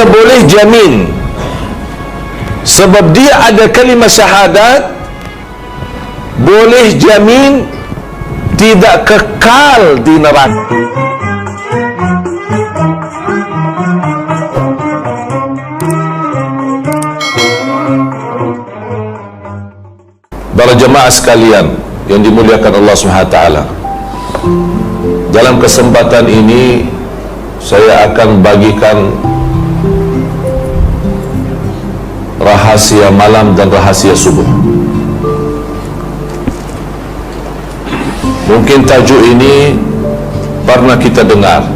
dia boleh jamin, sebab dia ada kalimah syahadat, boleh jamin tidak kekal di neraka. Para jemaah sekalian yang dimuliakan Allah SWT, dalam kesempatan ini saya akan bagikan rahasia malam dan rahasia subuh. Mungkin tajuk ini pernah kita dengar,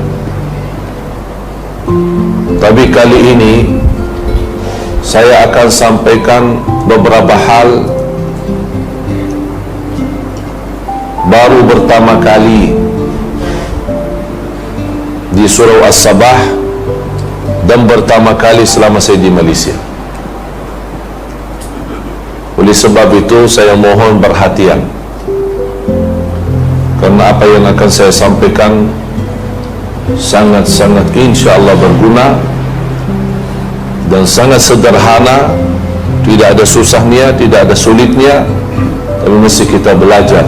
tapi kali ini saya akan sampaikan beberapa hal baru pertama kali di Surau As-Sabah dan pertama kali selama saya di Malaysia. Oleh sebab itu saya mohon perhatian, karena apa yang akan saya sampaikan sangat-sangat insya-Allah berguna dan sangat sederhana, tidak ada susahnya, tidak ada sulitnya, tapi mesti kita belajar,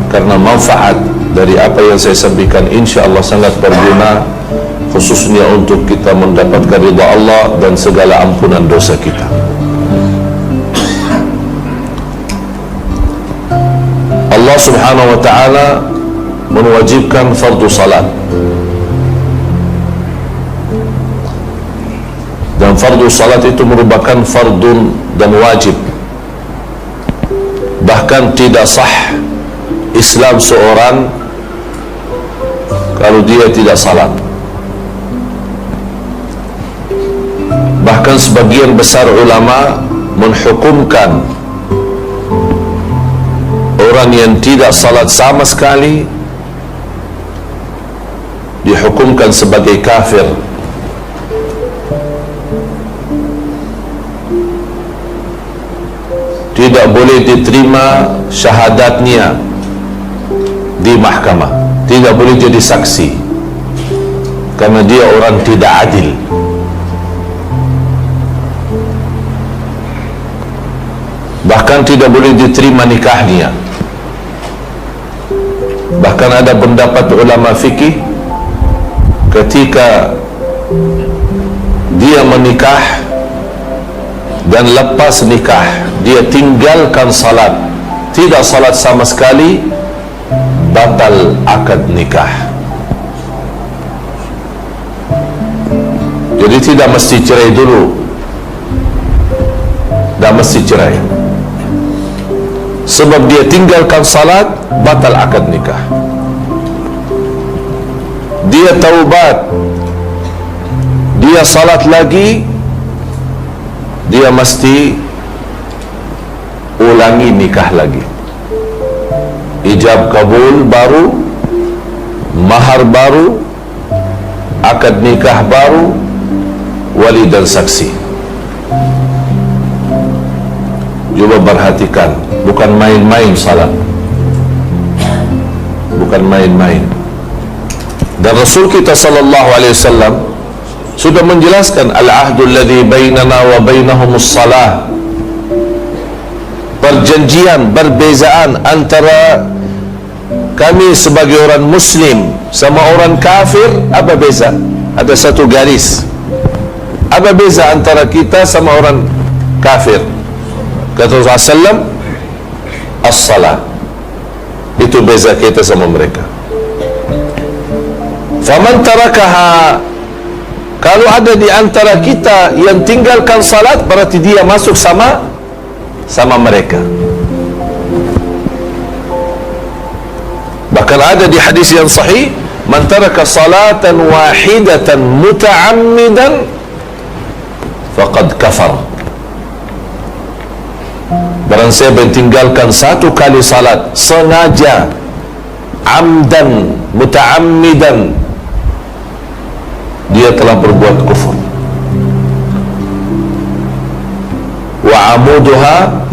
karena manfaat dari apa yang saya sampaikan insya-Allah sangat berguna, khususnya untuk kita mendapatkan ridha Allah dan segala ampunan dosa kita. Allah Subhanahu wa ta'ala mewajibkan fardu salat, dan fardu salat itu merupakan fardun dan wajib. Bahkan tidak sah Islam seorang kalau dia tidak salat. Bahkan sebagian besar ulama menghukumkan orang yang tidak salat sama sekali dihukumkan sebagai kafir. Tidak boleh diterima syahadatnya di mahkamah, tidak boleh jadi saksi, karena dia orang tidak adil. Bahkan tidak boleh diterima nikahnya. Bahkan ada pendapat ulama fikih, ketika dia menikah dan lepas nikah dia tinggalkan salat, tidak salat sama sekali, batal akad nikah. Jadi tidak mesti cerai dulu, tidak mesti cerai. Sebab dia tinggalkan salat, batal akad nikah. Dia taubat, dia salat lagi, dia mesti ulangi nikah lagi. Ijab kabul baru, mahar baru, akad nikah baru, wali dan saksi. Cuba perhatikan, bukan main-main salat, bukan main-main. Dan Rasul kita sallallahu alaihi wasallam sudah menjelaskan al-ahdul ladzi bainana wa bainahumus salah. Perjanjian, perbezaan antara kami sebagai orang muslim sama orang kafir, apa beza? Ada satu garis. Apa beza antara kita sama orang kafir? Kata Rasulullah SAW, as-salah. Itu beza kita sama mereka. Faman tarakaha, kalau ada di antara kita yang tinggalkan salat, berarti dia masuk sama mereka. Bahkan ada di hadis yang sahih, man taraka salatan wahidatan muta'ammidan faqad kafar. Barang siapa yang tinggalkan satu kali salat sengaja, amdan, muta'ammidan, dia telah berbuat kufur. Wa amuduha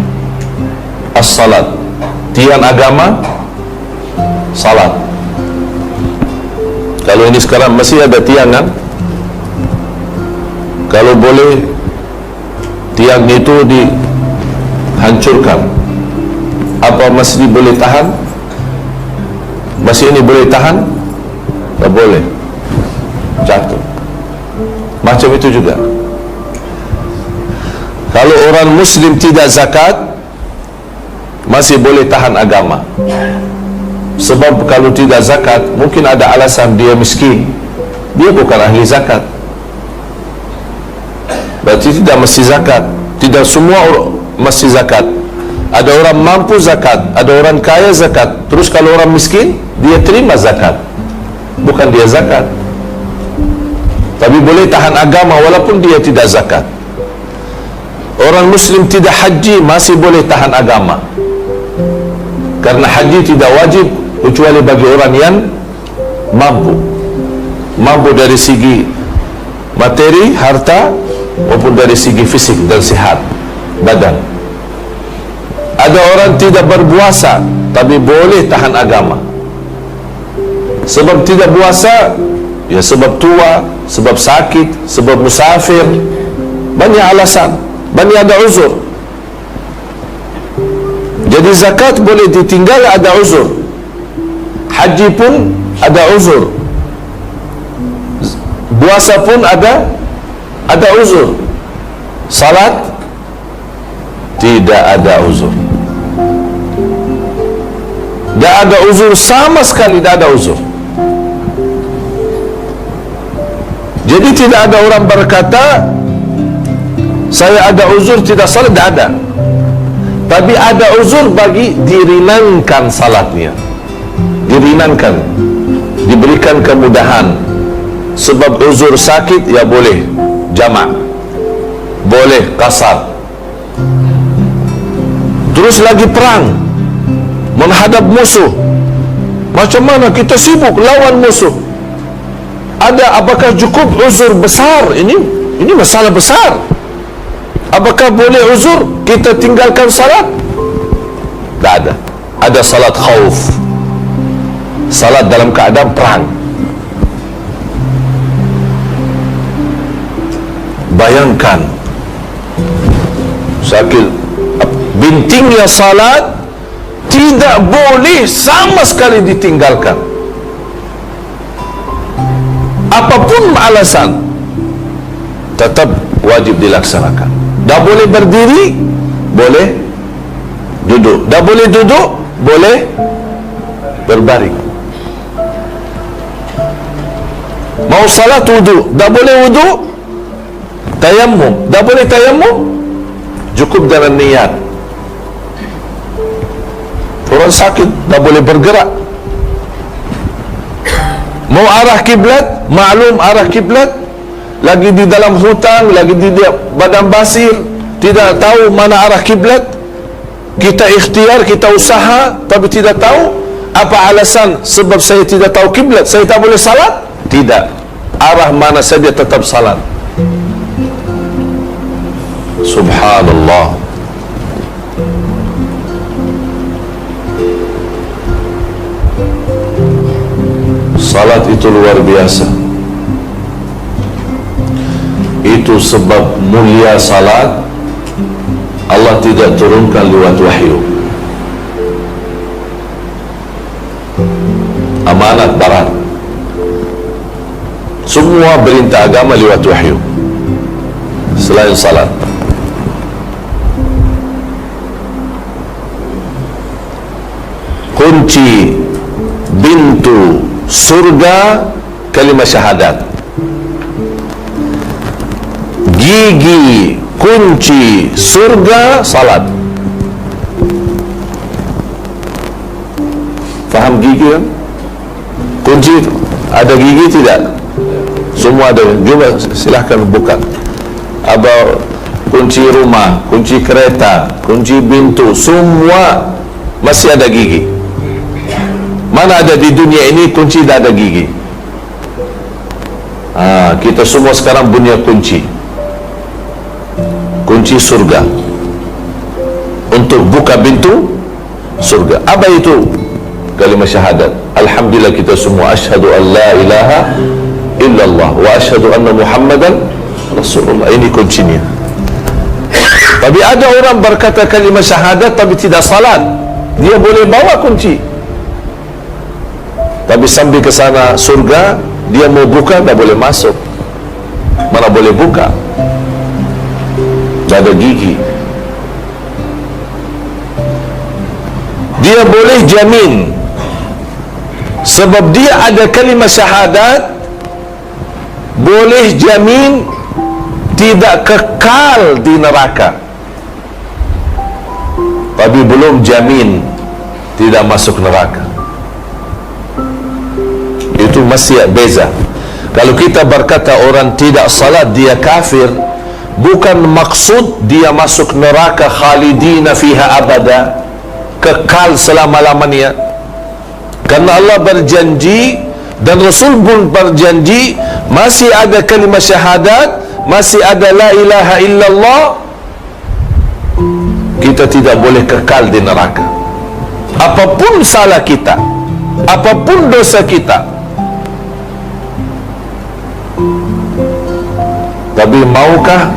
as-salat, tiang agama salat. Kalau ini sekarang masih ada tiang kan? Kalau boleh tiang itu dihancurkan, apa masjid boleh tahan? Masjid ini boleh tahan? Tak boleh, jatuh. Macam itu juga kalau orang Muslim tidak zakat, masih boleh tahan agama. Sebab kalau tidak zakat, mungkin ada alasan dia miskin, dia bukan ahli zakat, berarti tidak mesti zakat. Tidak semua mesti zakat. Ada orang mampu zakat, ada orang kaya zakat. Terus kalau orang miskin, dia terima zakat, bukan dia zakat. Tapi boleh tahan agama walaupun dia tidak zakat. Orang Muslim tidak haji, masih boleh tahan agama, karena haji tidak wajib kecuali bagi orang yang mampu dari segi materi, harta, maupun dari segi fisik dan sihat badan. Ada orang tidak berpuasa tapi boleh tahan agama. Sebab tidak puasa, ya sebab tua, sebab sakit, sebab musafir, banyak alasan, banyak ada uzur. Jadi zakat boleh ditinggal, ada uzur. Haji pun ada uzur, puasa pun ada uzur. Salat tidak ada uzur. Tidak ada uzur, sama sekali tidak ada uzur. Jadi tidak ada orang berkata saya ada uzur tidak salat, tidak ada. Tapi ada uzur bagi diringankan salatnya, diringankan, diberikan kemudahan. Sebab uzur sakit, ya boleh jamak, boleh qasar. Terus lagi perang, menghadap musuh, macam mana kita sibuk lawan musuh, apakah cukup uzur besar? Ini masalah besar. Apakah boleh uzur kita tinggalkan salat? Tak ada. Ada salat khauf, salat dalam keadaan perang. Bayangkan sakit, bintingnya salat tidak boleh sama sekali ditinggalkan, apapun alasan tetap wajib dilaksanakan. Dah boleh berdiri, boleh duduk. Dah boleh duduk, boleh berbaring. Mau salat wudu, dah boleh wudu, tayammum, dah boleh tayammum, cukup dengan niat. Orang sakit dah boleh bergerak. Mau arah kiblat, maklum arah kiblat, lagi di dalam hutan, lagi di padang pasir, tidak tahu mana arah kiblat, kita ikhtiar, kita usaha, tapi tidak tahu. Apa alasan? Sebab saya tidak tahu kiblat, saya tak boleh salat? Tidak, arah mana saja tetap salat. Subhanallah. Salat itu luar biasa. Itu sebab mulia salat, Allah tidak turunkan lewat wahyu. Amanat barat. Semua perintah agama lewat wahyu selain salat. Kunci pintu surga kalimat syahadat. Gigi kunci surga salat. Faham gigi kan? Kunci ada gigi tidak? Semua ada. Coba silahkan buka. Apa kunci rumah, kunci kereta, kunci pintu, semua masih ada gigi. Mana ada di dunia ini kunci tak ada gigi? Kita semua sekarang punya kunci surga untuk buka pintu surga. Apa itu? Kalimat syahadat. Alhamdulillah kita semua asyhadu an la ilaha illallah wa asyhadu anna Muhammadan Rasulullah. Ini kuncinya. Tapi ada orang berkata kalimah syahadat tapi tidak salat, dia boleh bawa kunci, tapi sampai ke sana surga dia mau buka tak boleh masuk. Mana boleh buka, tak ada gigi. Dia boleh jamin sebab dia ada kalimah syahadat, boleh jamin tidak kekal di neraka, tapi belum jamin tidak masuk neraka. Itu masih beza. Kalau kita berkata orang tidak salat dia kafir, bukan maksud dia masuk neraka khalidina fiha abada, kekal selama-lamanya. Karena Allah berjanji dan Rasul pun berjanji, masih ada kalimah syahadat, masih ada la ilaha illallah, kita tidak boleh kekal di neraka. Apapun salah kita, apapun dosa kita, tapi maukah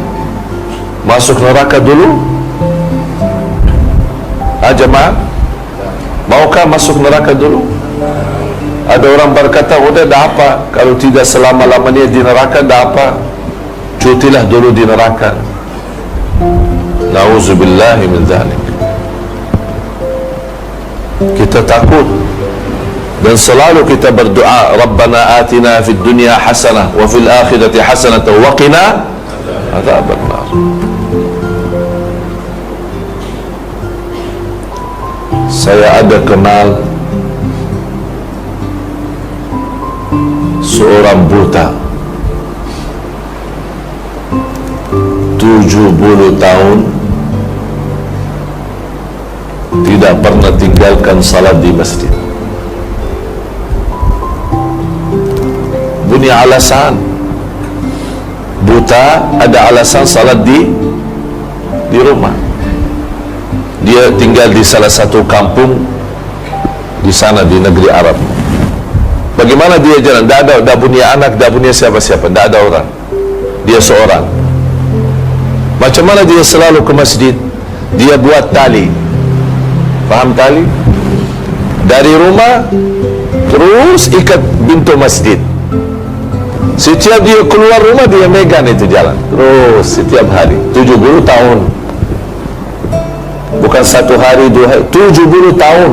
masuk neraka dulu? Jemaah, maukah masuk neraka dulu? Ada orang berkata, udah dah apa, kalau tidak selama-lamanya di neraka dah apa, cutilah dulu di neraka. Nauzubillahi min dzalik. Kita takut dan selalu kita berdoa, Rabbana atina fid dunya hasanah wa fil akhirati hasanah wa qina adzabannar. Saya ada kenal seorang buta 70 tahun tidak pernah tinggalkan salat di masjid. Punya alasan, buta ada alasan salat di rumah. Dia tinggal di salah satu kampung di sana di negeri Arab. Bagaimana dia jalan? Tak punya anak, tak punya siapa-siapa, tak ada orang. Dia seorang. Macam mana dia selalu ke masjid? Dia buat tali. Faham tali? Dari rumah terus ikat pintu masjid. Setiap dia keluar rumah dia megang itu jalan terus setiap hari. 70 tahun. Bukan satu hari, 2 hari, 70 tahun.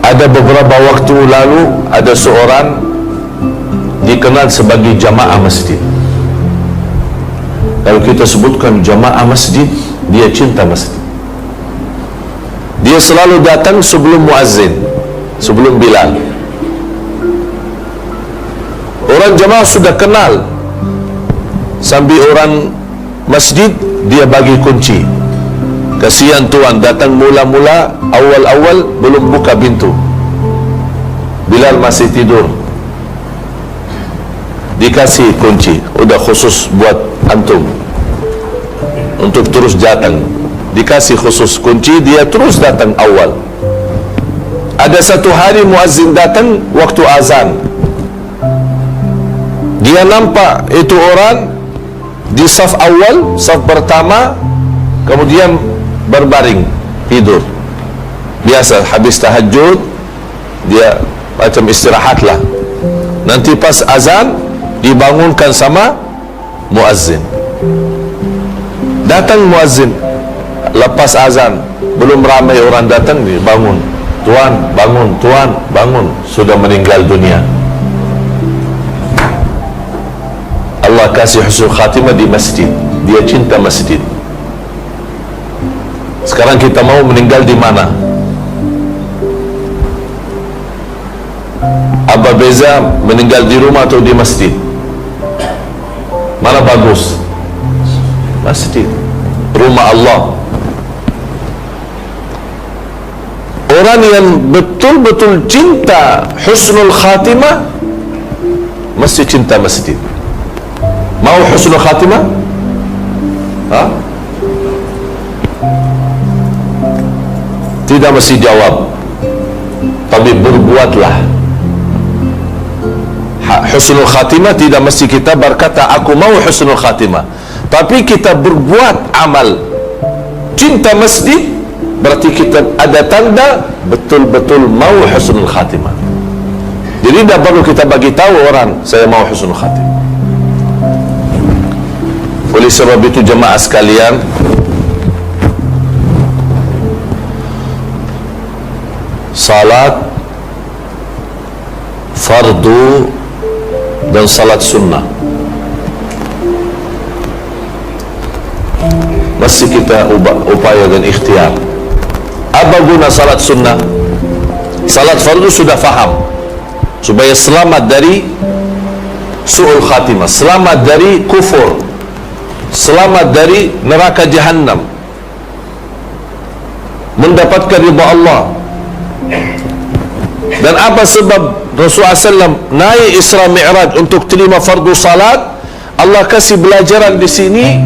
Ada beberapa waktu lalu ada seorang dikenal sebagai jamaah masjid. Kalau kita sebutkan jamaah masjid, dia cinta masjid. Dia selalu datang sebelum muazzin, sebelum Bilal. Orang jamaah sudah kenal, sambil orang masjid dia bagi kunci. Kasihan tuan datang mula-mula, awal-awal belum buka pintu, Bilal masih tidur, dikasih kunci, udah khusus buat antum untuk terus datang. Dikasih khusus kunci, dia terus datang awal. Ada satu hari muazzin datang waktu azan, dia nampak itu orang di saf awal, saf pertama, kemudian berbaring tidur. Biasa habis tahajud dia macam istirahat lah. Nanti pas azan dibangunkan sama muazzin. Datang muazzin lepas azan, belum ramai orang datang, dia bangun. Tuan, bangun, tuan, bangun. Sudah meninggal dunia. Allah kasih husnul khatimah di masjid. Dia cinta masjid. Sekarang kita mau meninggal di mana? Apa beza meninggal di rumah atau di masjid? Mana bagus? Masjid, rumah Allah. Orang yang betul-betul cinta husnul khatimah mesti cinta masjid. Mau husnul khatimah? Tidak mesti jawab, tapi berbuatlah husnul khatimah tidak mesti kita berkata aku mau husnul khatimah, tapi kita berbuat amal cinta masjid, berarti kita ada tanda betul-betul mau husnul khatimah. Jadi tidak perlu kita bagi tahu orang saya mau husnul khatimah. Oleh sebab itu jemaah sekalian, salat fardu dan salat sunnah masih kita upaya dan ikhtiar. Apa guna salat sunnah? Salat fardu sudah faham, supaya selamat dari su'ul khatimah, selamat dari kufur, selamat dari neraka jahannam, mendapatkan ridha Allah. Dan apa sebab Rasulullah SAW naik Isra Mi'raj untuk terima fardu salat? Allah kasih belajaran di sini,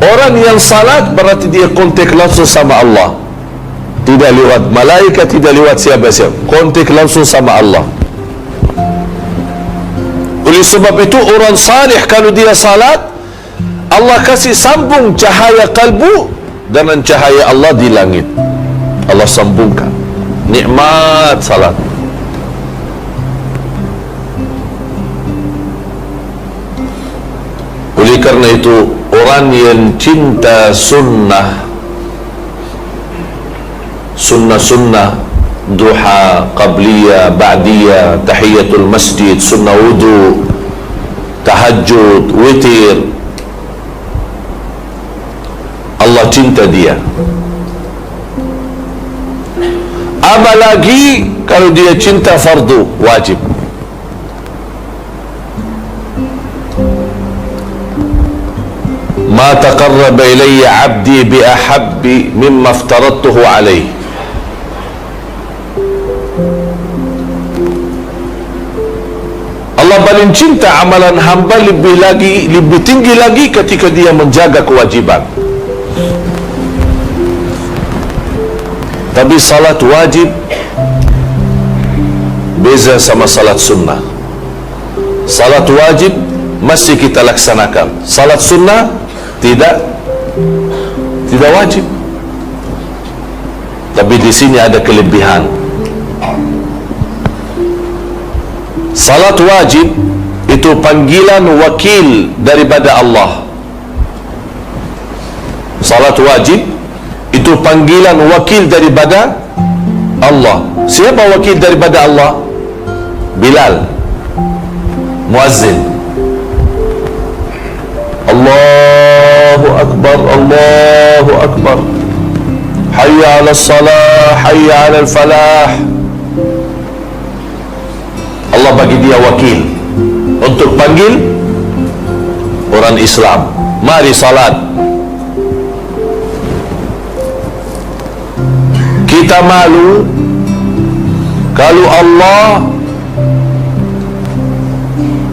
orang yang salat berarti dia kontak langsung sama Allah, tidak lewat malaikat, tidak lewat siapa-siapa, kontak langsung sama Allah. Oleh sebab itu orang salih kalau dia salat, Allah kasih sambung cahaya kalbu dengan cahaya Allah di langit. Allah sambungkan nikmat salat. Oleh karena itu orang yang cinta sunnah, sunnah-sunnah, duha, qabliyah, ba'diyah, tahiyatul masjid, sunnah wudu, tahajud, witir, Allah cinta dia. Apalagi kalau dia cinta fardu wajib. Ma taqarraba ilayya 'abdi bi ahabbi mimma aftaradtuhu alayhi. Allah paling cinta amalan hamba lebih tinggi lagi ketika dia menjaga kewajiban. Tapi salat wajib beza sama salat sunnah. Salat wajib masih kita laksanakan, salat sunnah tidak wajib. Tapi di sini ada kelebihan. Salat wajib itu panggilan wakil daripada Allah. Salat wajib itu panggilan wakil daripada Allah. Siapa wakil daripada Allah? Bilal, muazzin. Allahu Akbar, Allahu Akbar, hayya ala salah, hayya ala falah. Allah bagi dia wakil untuk panggil orang Islam, mari salat. Kita malu kalau Allah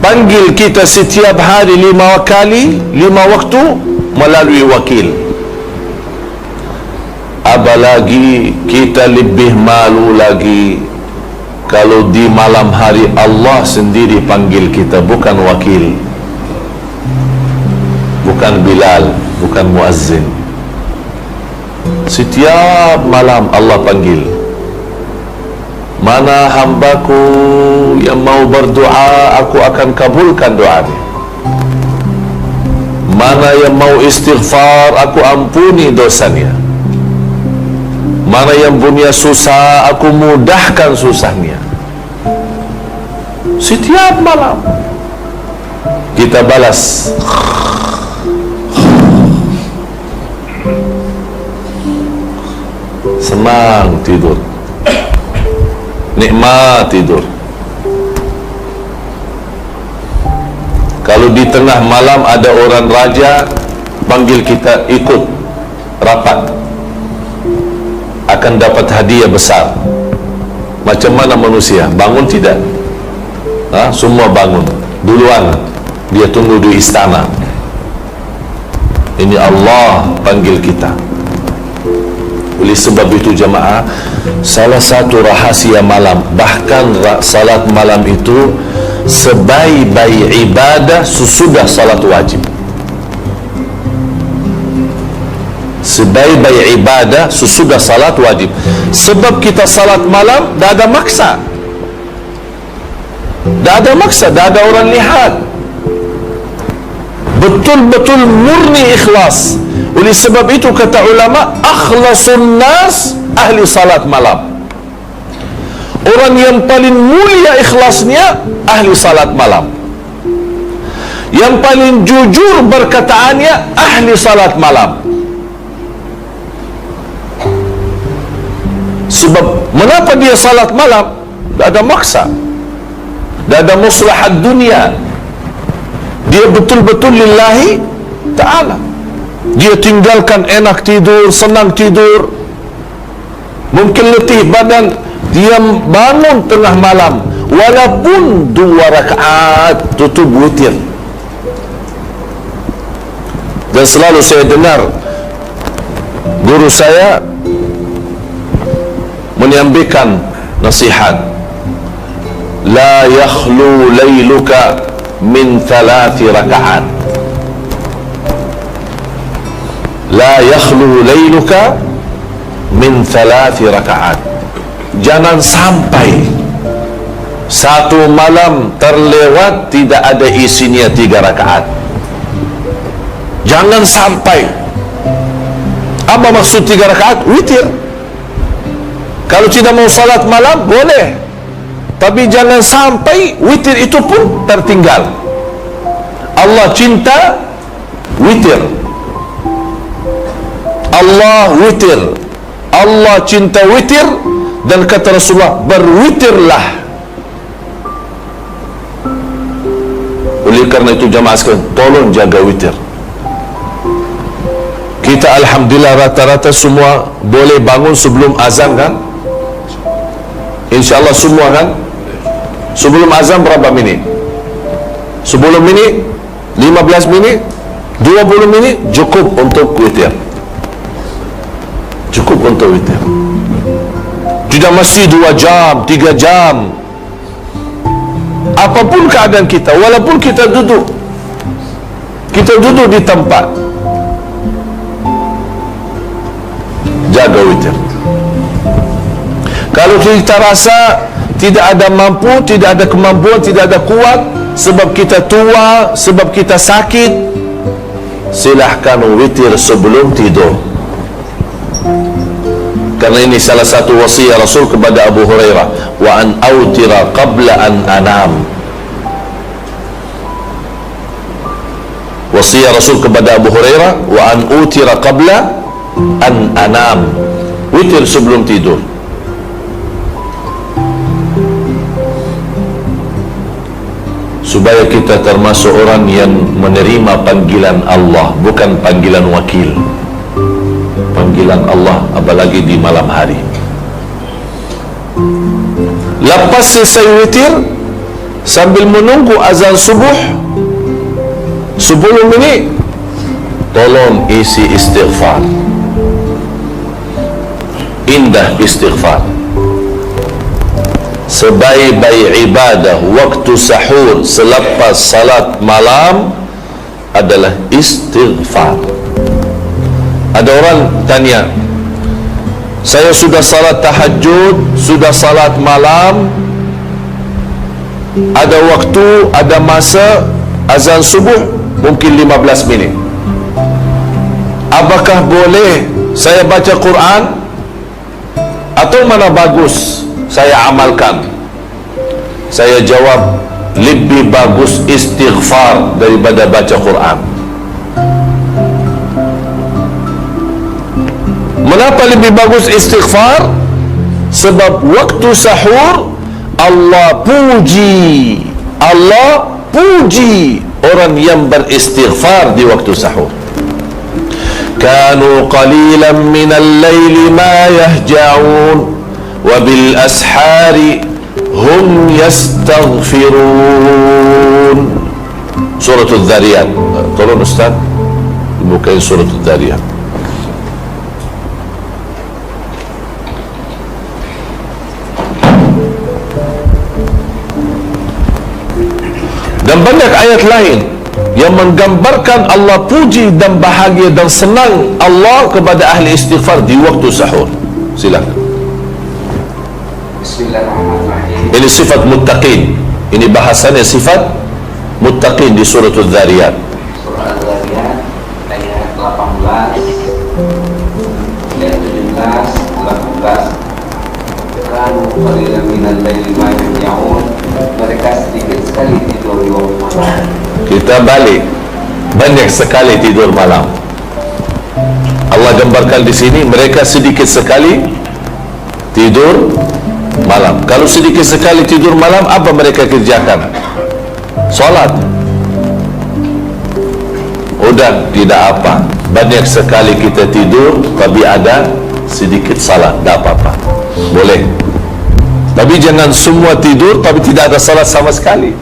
panggil kita setiap hari 5 kali, 5 waktu melalui wakil. Apalagi kita lebih malu lagi kalau di malam hari Allah sendiri panggil kita, bukan wakil, bukan Bilal, bukan muazzin. Setiap malam Allah panggil, mana hambaku yang mau berdoa, aku akan kabulkan doanya. Mana yang mau istighfar, aku ampuni dosanya. Mana yang punya susah, aku mudahkan susahnya. Setiap malam kita balas. Senang tidur, nikmat tidur. Kalau di tengah malam ada orang raja panggil kita ikut rapat, akan dapat hadiah besar. Macam mana manusia bangun tidak? Semua bangun duluan, dia tunggu di istana. Ini Allah panggil kita. Oleh sebab itu jemaah, salah satu rahasia malam, bahkan salat malam itu sebaik-baik ibadah sesudah salat wajib. Sebaik-baik ibadah sesudah salat wajib. Sebab kita salat malam dah ada maksa, dah ada orang lihat, betul-betul murni ikhlas. Oleh sebab itu kata ulama, akhlasun nas ahli salat malam. Orang yang paling mulia ikhlasnya ahli salat malam. Yang paling jujur berkataannya ahli salat malam. Sebab mengapa dia salat malam? Tak ada maksa, tak ada maslahat dunia. Dia betul-betul lillahi ta'ala. Dia tinggalkan enak tidur, senang tidur, mungkin letih badan, dia bangun tengah malam walaupun 2 rakaat tutup witir. Dan selalu saya dengar guru saya menyampaikan nasihat, la yakhlu layluka min 3 rakaat. La yakhlu layluka min 3 rakaat. Jangan sampai satu malam terlewat tidak ada isinya 3 rakaat. Jangan sampai. Apa maksud 3 rakaat? Witir. Kalau tidak mau salat malam boleh, tapi jangan sampai witir itu pun tertinggal. Allah cinta witir. Allah witir. Allah cinta witir. Dan kata Rasulullah, berwitirlah. Oleh karena itu jamaah sekalian, tolong jaga witir. Kita alhamdulillah rata-rata semua boleh bangun sebelum azan kan? InsyaAllah semua kan? Sebelum azan berapa minit? 10 minit? 15 minit? 20 minit? Cukup untuk witir. Cukup untuk witir. Tidak mesti 2 jam, 3 jam. Apapun keadaan kita, walaupun kita duduk di tempat, jaga witir. Kalau kita rasa tidak ada mampu, tidak ada kemampuan, tidak ada kuat, sebab kita tua, sebab kita sakit, silahkan witir sebelum tidur. Karena ini salah satu wasiat Rasul kepada Abu Hurairah, wa an autira qabla an anam. Wasiat Rasul kepada Abu Hurairah, wa an utira qabla an anam. Witir sebelum tidur. Supaya kita termasuk orang yang menerima panggilan Allah, bukan panggilan wakil. Panggilan Allah, apalagi di malam hari. Lepas selesai witir, sambil menunggu azan subuh 10 minit, tolong isi istighfar. Indah istighfar. Sebaik-baik ibadah waktu sahur selepas salat malam adalah istighfar. Ada orang tanya, saya sudah salat tahajud, sudah salat malam, ada waktu, ada masa azan subuh mungkin 15 minit. Apakah boleh saya baca Quran atau mana bagus saya amalkan? Saya jawab, lebih bagus istighfar daripada baca Quran. Mengapa lebih bagus istighfar? Sebab waktu sahur Allah puji orang yang beristighfar di waktu sahur. Kanu qalilan minal laili ma yahja'un wa bil ashari hum yastaghfirun. Surah Al-Dhariyat. Tolong Ustaz bukain Surah Al-Dhariyat. banyak ayat lain yang menggambarkan Allah puji dan bahagia dan senang Allah kepada ahli istighfar di waktu sahur. Silakan. Bismillahirrahmanirrahim. Ini sifat muttaqin. Ini bahasanya sifat muttaqin di surah Al-Dhariyat. Surah Al-Dhariyat ayat 18, ayat 17, 18. Kanu qalilan minal laili ma yahjaun. Mereka sedikit sekali tidur di waktu malam. Kita balik, banyak sekali tidur malam. Allah gambarkan di sini mereka sedikit sekali tidur malam. Kalau sedikit sekali tidur malam, apa mereka kerjakan? Solat. Udah, tidak apa. Banyak sekali kita tidur, tapi ada sedikit salat, tidak apa-apa. Boleh. Tapi jangan semua tidur, tapi tidak ada salat sama sekali.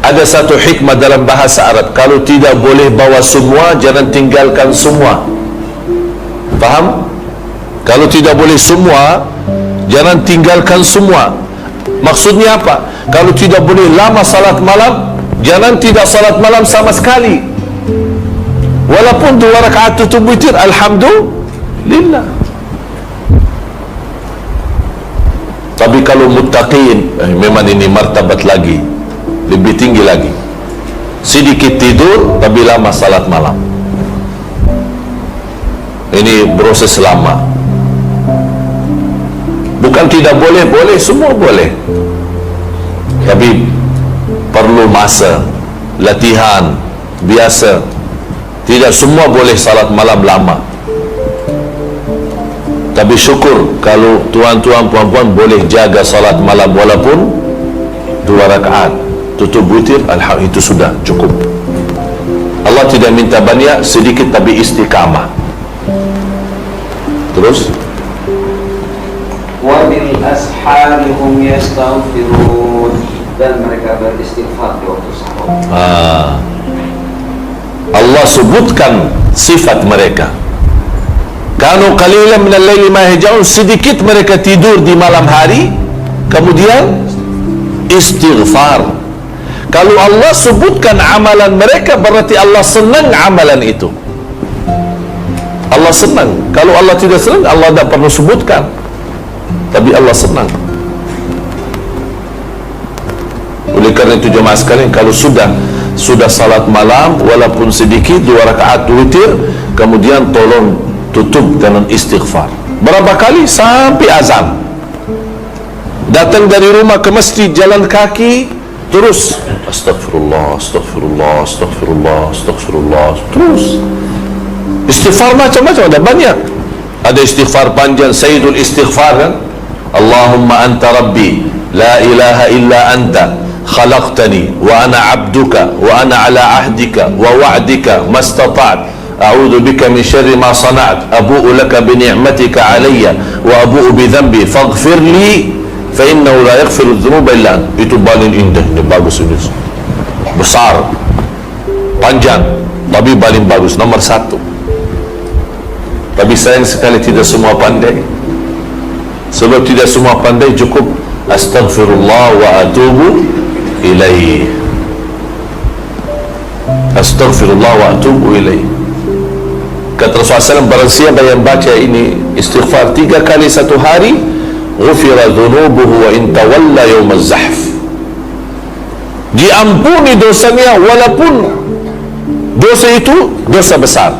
Ada satu hikmah dalam bahasa Arab. Kalau tidak boleh bawa semua, jangan tinggalkan semua. Faham? Kalau tidak boleh semua, jangan tinggalkan semua. Maksudnya apa? Kalau tidak boleh lama salat malam, jangan tidak salat malam sama sekali. Walaupun 2 rakaat tutup witir, alhamdulillah. Tapi kalau muttaqin, memang ini martabat lagi, lebih tinggi lagi. Sedikit tidur tapi lama salat malam. Ini proses lama. Bukan tidak boleh, boleh, semua boleh. Tapi perlu masa, latihan, biasa. Tidak semua boleh salat malam lama. Tapi syukur kalau tuan-tuan puan-puan boleh jaga salat malam walaupun 2 rakaat tutup witir, alhamdulillah, itu sudah cukup. Allah tidak minta banyak, sedikit tapi istiqamah. Terus Wa bil ashari hum yastaghfirun. Dan mereka beristighfar di waktu sahur. Allah sebutkan sifat mereka. Kanu qalilan minal laili ma yahjaun, sedikit mereka tidur di malam hari, kemudian istighfar. Kalau Allah sebutkan amalan mereka, berarti Allah senang amalan itu. Allah senang. Kalau Allah tidak senang, Allah tidak perlu sebutkan. Tapi Allah senang. Oleh karena itu jemaah sekalian, kalau sudah salat malam walaupun sedikit 2 rakaat witir, kemudian tolong tutup dengan istighfar. Berapa kali? Sampai azan. Datang dari rumah ke masjid jalan kaki, terus astagfirullah, astagfirullah, astagfirullah, astagfirullah, terus istighfar macam-macam, ada banyak. Ada istighfar panjang, sayyidul istighfar kan, Allahumma anta rabbi la ilaha illa anta khalaqtani wa ana abduka wa ana ala ahdika wa wa'dika mastata'at a'udzu bika min syarri ma sana'at abu'u laka bi ni'matika alayya wa abu'u bi dhanbi faghfir li fa innahu la yaghfiru dhunuba illa anta. Itu paling indah, ini bagus, ini besar, panjang, tapi paling bagus, nomor 1. Tapi sayang sekali tidak semua pandai. Sebab tidak semua pandai, cukup astaghfirullah wa atubu ilaih, astaghfirullah wa atubu ilaih. Kata Rasulullah SAW, barang siapa yang baca ini istighfar 3 kali satu hari, ghufira dhunubuhu wa in tawalla yawm az-zahf, diampuni dosanya walaupun dosa itu dosa besar.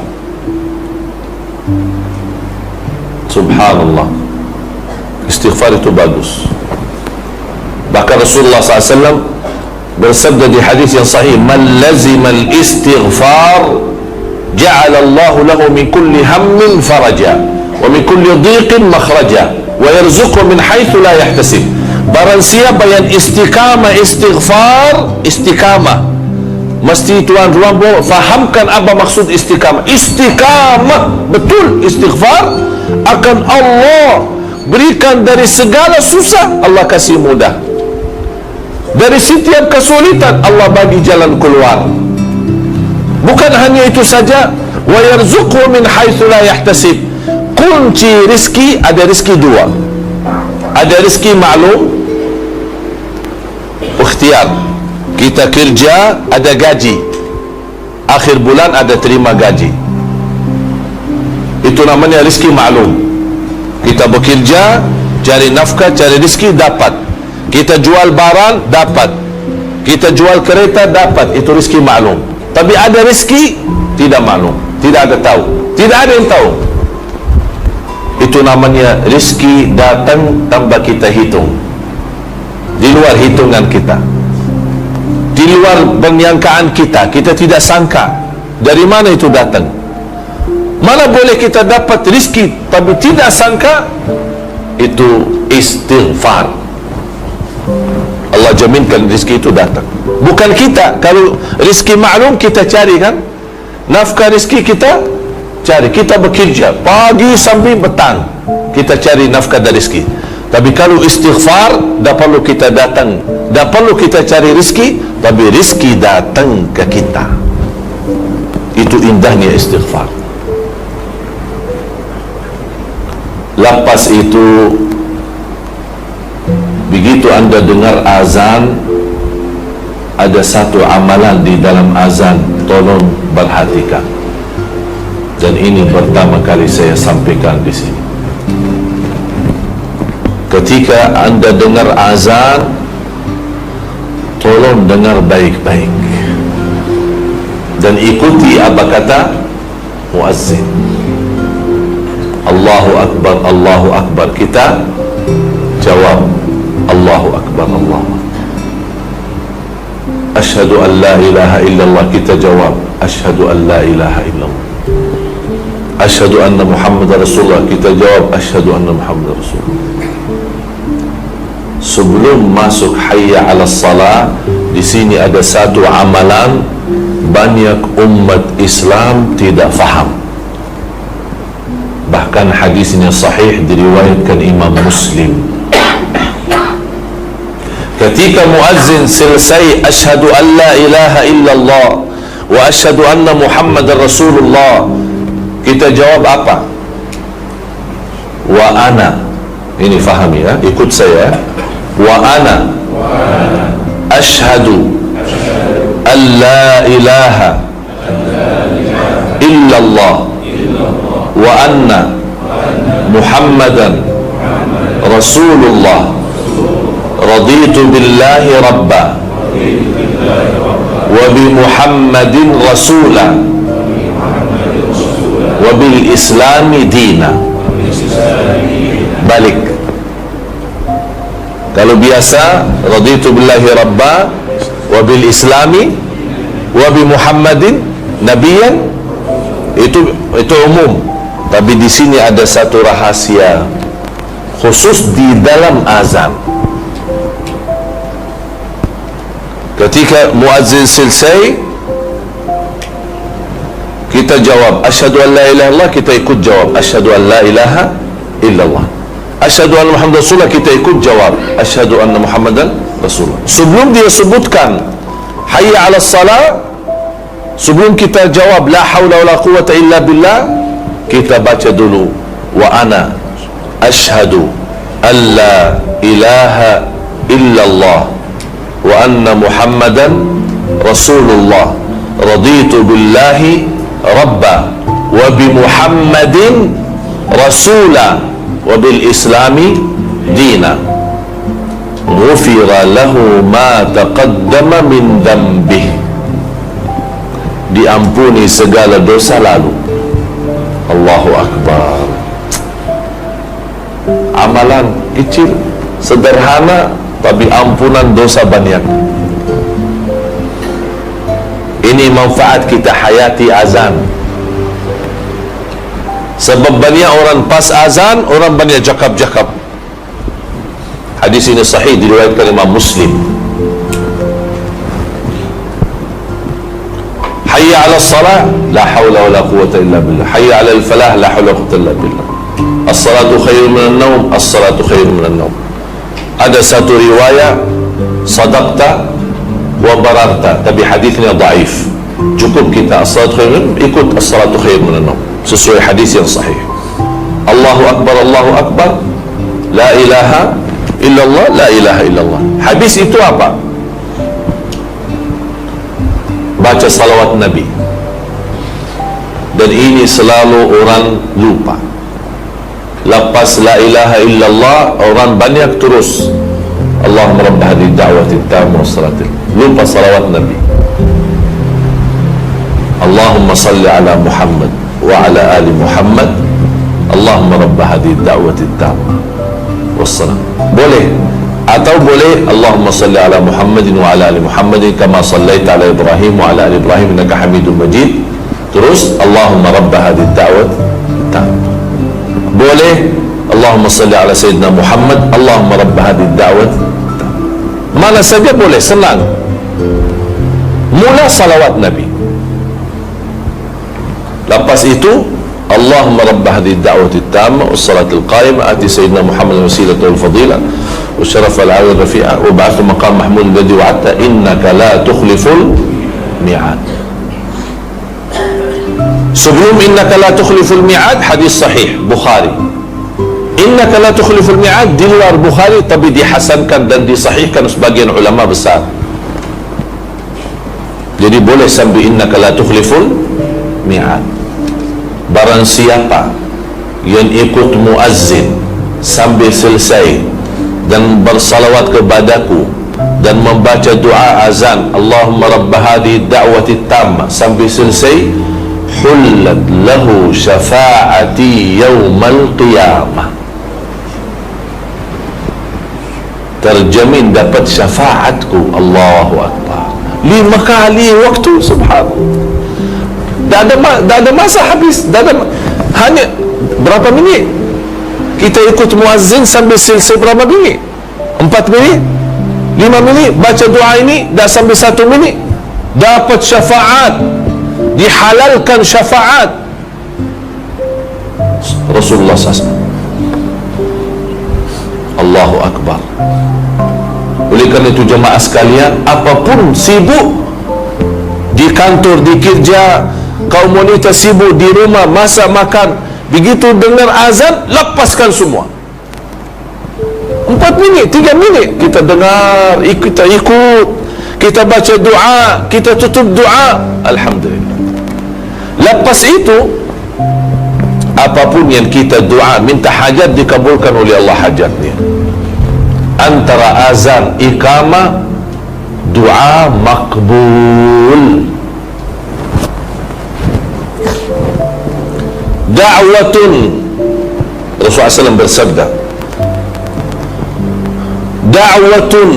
Subhanallah, istighfar itu bagus. Bahkan Rasulullah SAW bersabda di hadis yang sahih, man lazima al-istighfar ja'ala Allah lahu min kulli hammin faraja wa min kulli dhiqin makhraja wa yarzuqhu min haitsu la yahtasib. Barang siapa yang istiqamah istighfar, istiqamah, mesti tuan-tuan fahamkan apa maksud istiqamah. Istiqamah betul istighfar, akan Allah berikan dari segala susah, Allah kasih mudah. Dari setiap kesulitan, Allah bagi jalan keluar. Bukan hanya itu saja, wa yarzuqhu min haitsu la yahtasib. Kunci rizki, ada rizki 2. Ada rizki maklum, ikhtiar. Kita kerja, ada gaji, akhir bulan ada terima gaji. Itu namanya rezeki maklum. Kita bekerja, cari nafkah, cari rezeki, dapat. Kita jual barang, dapat. Kita jual kereta, dapat. Itu rezeki maklum. Tapi ada rezeki tidak maklum, tidak ada tahu, tidak ada yang tahu. Itu namanya rezeki datang tanpa kita hitung, di luar hitungan kita, di luar penyangkaan kita. Kita tidak sangka dari mana itu datang. Mana boleh kita dapat rezeki tapi tidak sangka? Itu istighfar. Allah jaminkan rezeki itu datang. Bukan kita. Kalau rezeki maklum kita cari kan, nafkah rezeki kita cari, kita bekerja pagi sampai petang, kita cari nafkah dan rezeki. Tapi kalau istighfar, tak perlu kita datang, tak perlu kita cari rezeki, tapi rezeki datang ke kita. Itu indahnya istighfar. Lepas itu, begitu anda dengar azan, ada satu amalan di dalam azan, tolong perhatikan. Dan ini pertama kali saya sampaikan di sini. Ketika anda dengar azan, tolong dengar baik-baik dan ikuti apa kata muazzin. Allahu Akbar, Allahu Akbar. Kita jawab Allahu Akbar, Allahu Akbar. Asyhadu an la ilaha illallah. Kita jawab asyhadu an la ilaha illallah. Asyhadu anna Muhammad Rasulullah. Kita jawab asyhadu anna Muhammad Rasulullah. Sebelum masuk hayya 'alas salah, di sini ada satu amalan banyak umat Islam tidak faham. Bahkan hadisnya sahih diriwayatkan Imam Muslim. Ketika muazzin selesai asyhadu an la ilaha illallah wa asyhadu anna Muhammadar Rasulullah, kita jawab apa? Wa ana. Ini fahami ya, ikut saya. Wa ana asyhadu an la ilaha illallah wa anna Muhammadan Rasulullah. Raditu billahi rabba wa bi Muhammadin rasula wa bil islami dina. Balik. Kalau biasa raditu billahi rabba wa bil islami wa bi Muhammadin nabiyan, itu umum. Tapi di sini ada satu rahasia khusus di dalam azan. Ketika muazzin selesai, kita jawab asyhadu an la ilaha illallah, kita ikut jawab asyhadu an la ilaha illallah. Asyhadu anna Muhammadar Rasulullah, kita ikut jawab asyhadu anna Muhammadan Rasulullah. Sebelum dia sebutkan hayya 'alas salah, sebelum kita jawab la haula wala quwwata illa billah, kita baca dulu wa ana asyhadu an la ilaha illallah wa anna Muhammadan Rasulullah. Raditu billahi rabba wa bi Muhammadin rasula wa bil islami dina. Ghufira lahu ma taqaddama min dhanbih. Diampuni segala dosa lalu. Allahu Akbar. Amalan kecil, sederhana, tapi ampunan dosa banyak. Ini manfaat kita hayati azan. Sebab banyak orang pas azan, orang banyak jakab-jakab. Hadis ini sahih diriwayatkan Imam Muslim. Hayya 'alas salah, la haula wala quwwata illa billah. Hayya 'alal falah, la haula wala quwwata illa billah. As-salatu khairun minan naum, as-salatu khairun minan naum. Ada satu riwayat sadaqta wa bararta, tapi hadisnya dhaif. Cukup kita as-salatu khairun, ikut as-salatu khairun minan naum, sesuai hadis yang sahih. Allahu Akbar, Allahu Akbar, la ilaha illallah, la ilaha illallah. Habis itu apa? baca salawat Nabi. Dan ini selalu orang lupa. Lepas la ilaha illallah, orang banyak terus Allahumma rabb hadhihi da'wati tamma wassalatil, lupa salawat Nabi. Allahumma salli ala Muhammad wa ala ali Muhammad, Allahumma rabb hadhihi da'wati tamma wassalam. Boleh, atau boleh Allahumma salli ala Muhammadin wa ala ali Muhammadin kama sallaita ala Ibrahim wa ala ali Ibrahim innaka Hamidum Majid. Terus Allahumma rabb hadhihi da'wati tamma. Boleh Allahumma salli ala Sayyidina Muhammad, Allahumma rabb hadhihi da'wati. Mana saja boleh, senang. Mula salawat Nabi. Lepas itu Allahumma rabb hadhihi da'wati tamma wassalatil qa'imah ati Sayyidina Muhammad wasilata wal fadilah wa syaraf al 'ali rafi'a wa ba'athu maqam mahmud alladhi wa'adta innaka la tukhliful mi'ad. Sebelum innaka la tukhliful mi'ad, hadis sahih Bukhari. Innaka la tukhliful mi'ad di luar Bukhari, tapi dihasankan dan disahihkan sebagian ulama besar. Jadi boleh sambil innaka la tukhliful mi'ad. Barang siapa yang ikut muazzin sambil selesai dan bersalawat kepadaku dan membaca doa azan Allahumma rabb hadhihi da'wati tamma sambil selesai, hullat lahu syafa'ati yaumal qiyamah, terjamin dapat syafaatku. Allahu Akbar. 5 kali waktu, subhanallah. Dah ada masa habis, hanya berapa minit kita ikut muazzin sambil selesai, berapa minit? 4 minit, 5 minit baca doa ini, dah sampai 1 minit dapat syafaat, dihalalkan syafaat Rasulullah SAW. Allahu Akbar. Oleh kerana itu jemaah sekalian, apapun sibuk di kantor, di kerja, kaum wanita sibuk di rumah masak makan, begitu dengar azan lepaskan semua. 4 minit, 3 minit kita dengar, kita ikut, kita baca doa, kita tutup doa, alhamdulillah. Lepas itu apapun yang kita doa, minta hajat, dikabulkan oleh Allah hajatnya. Antara azan iqamah, doa makbul. Da'watun, Rasulullah SAW bersabda, da'watun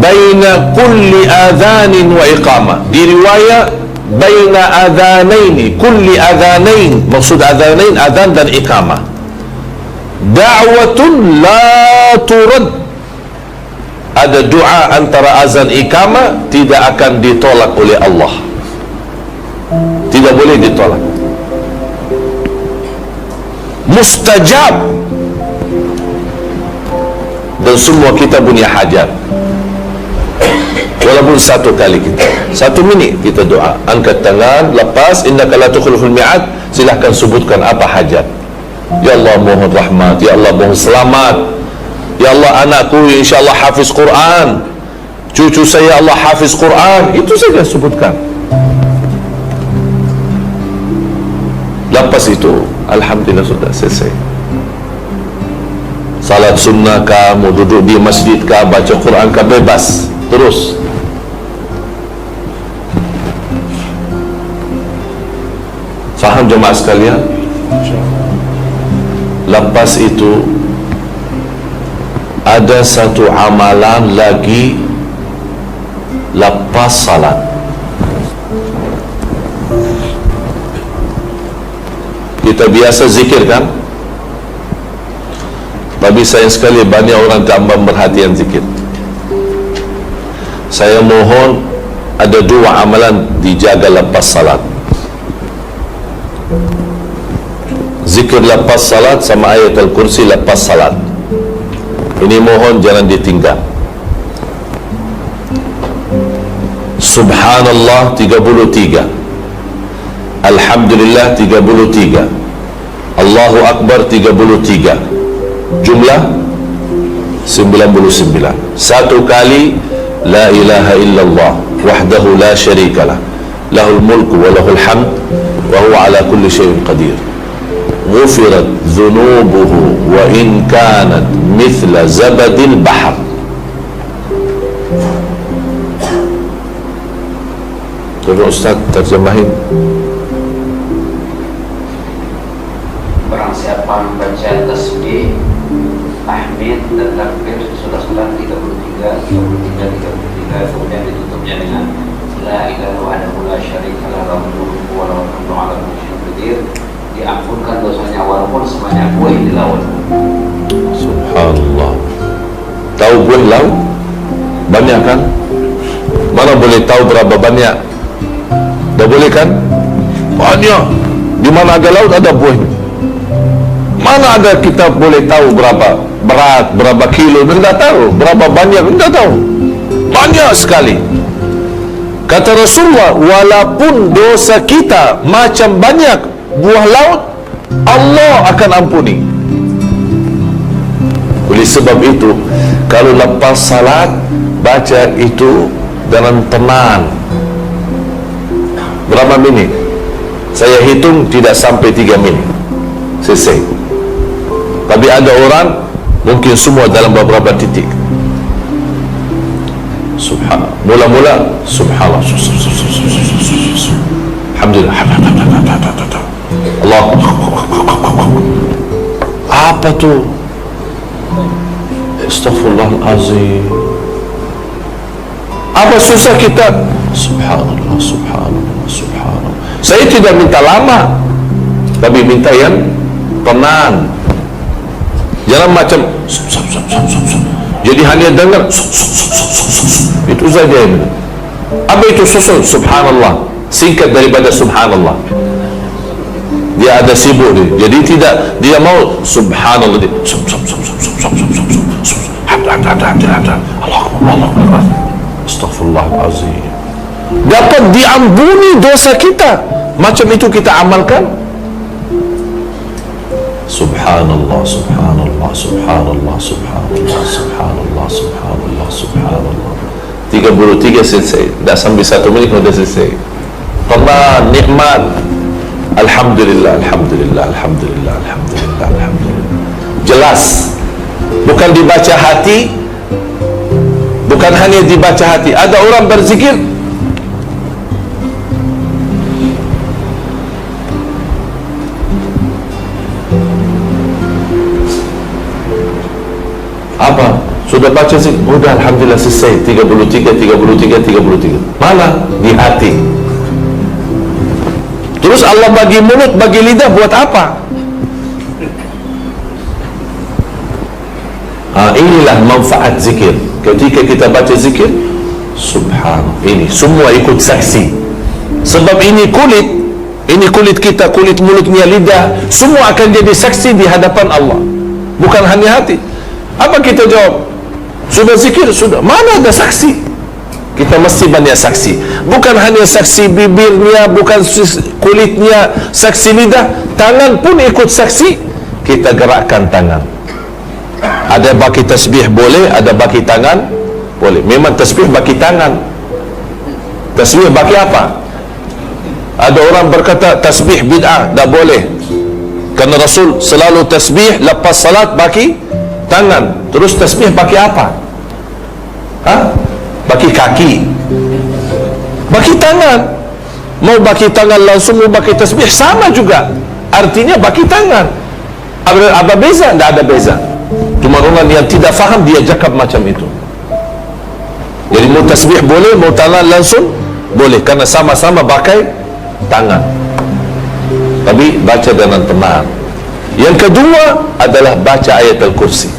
baina kulli adhanin wa iqamah. Di riwayat baina adhanaini, kulli adhanain, maksud adhanain adhan dan iqamah. Da'watun la turad, ada doa antara azan iqamah tidak akan ditolak oleh Allah, tidak boleh ditolak, mustajab. Dan semua kita punya hajat, walaupun 1 kali kita 1 minit kita doa, angkat tangan, lepas innaka la tukhliful mi'ad, silahkan sebutkan apa hajat. Ya Allah mohon rahmat, ya Allah mohon selamat, ya Allah anakku insyaAllah hafiz Quran, cucu saya Allah hafiz Quran, itu saja sebutkan. Lepas itu alhamdulillah sudah selesai. Salat sunnah kah, mau duduk di masjid kah, baca Quran kah, bebas terus. Faham jemaah sekalian? Lepas itu ada satu amalan lagi lepas salat. Kita biasa zikir kan? Tapi sayang sekali banyak orang tak ambil perhatian zikir. Saya mohon ada 2 amalan dijaga lepas salat. Zikir lepas salat sama ayat al-kursi lepas salat. Ini mohon jangan ditinggal. Subhanallah 33, Alhamdulillah 33, Allahu Akbar 33, jumlah 99. 1 kali La ilaha illallah wahdahu la syarika lah, lahul mulku wa lahul hamd wa huwa ala kulli syai'in qadir. Ghufirat dhunubuhu wa in kanat mithla zabadil bahr. Tolong Ustaz terjemahin. Barang siapa membaca tasbih, tahmid dan takbir sudah 33, kemudian ditutupnya dengan la ilaha wahdahu la syarika lah, lahul mulku wa lahul hamdu ala kulli syai'in qadir, diampunkan dosanya walaupun sebanyak buih di laut. Subhanallah. Tahu buih laut? Banyak kan? Mana boleh tahu berapa banyak? Dah boleh kan? Banyak. Di mana ada laut ada buih. Mana ada kita boleh tahu berapa berat, berapa kilo? Kita tahu. Berapa banyak? Kita tahu. Banyak sekali. Kata Rasulullah, walaupun dosa kita macam banyak buah laut, Allah akan ampuni. Oleh sebab itu, kalau lepas salat baca itu dengan tenang. Berapa minit? Saya hitung tidak sampai 3 minit selesai. Tapi ada orang mungkin semua dalam beberapa titik. Subhanallah. Mula-mula subhanallah. Alhamdulillah. Allah. Apa tu? Astaghfirullahalazim. Apa susah kita? Subhanallah, subhanallah, subhanallah. Saya tidak minta lama, tapi minta yang tenang. Jangan macam jadi hanya dengar itu saja. Apa itu susun? Subhanallah, singkat daripada subhanallah. Dia ada sibuk dia. Jadi tidak, dia mau subhanallah dia. Astaghfirullahalazim. Dapat diampuni dosa kita. Macam itu kita amalkan. Subhanallah, subhanallah, subhanallah, subhanallah, subhanallah, subhanallah, subhanallah. 33 selesai. Dah sampai 1 minit sudah selesai. Tenang, nikmat. Alhamdulillah, alhamdulillah, alhamdulillah, alhamdulillah, alhamdulillah. Jelas. Bukan dibaca hati. Bukan hanya dibaca hati. Ada orang berzikir apa? Sudah baca sih? Sudah, alhamdulillah selesai. 33. Mana? Di hati. Terus Allah bagi mulut, bagi lidah buat apa? Inilah manfaat zikir. Ketika kita baca zikir, subhanallah, ini semua ikut saksi. Sebab ini kulit kita, kulit mulutnya, lidah, semua akan jadi saksi di hadapan Allah. Bukan hanya hati. Apa kita jawab? Sudah zikir, sudah. Mana ada saksi? Kita mesti banyak saksi. Bukan hanya saksi bibirnya, bukan kulitnya, saksi lidah, tangan pun ikut saksi. Kita gerakkan tangan. Ada bagi tasbih boleh, ada bagi tangan boleh. Memang tasbih bagi tangan. Tasbih bagi apa? Ada orang berkata tasbih bid'ah, tak boleh. Kerana Rasul selalu tasbih lepas salat bagi tangan. Terus tasbih bagi apa? Bagi kaki, bagi tangan. Mau bagi tangan langsung, mau bagi tasbih sama juga. Artinya bagi tangan. Apa beza? Tak ada beza. Cuma orang yang tidak faham dia cakap macam itu. Jadi mau tasbih boleh, mau tangan langsung boleh, karena sama-sama pakai tangan. Tapi baca dengan tenang. Yang kedua adalah baca ayat al-kursi.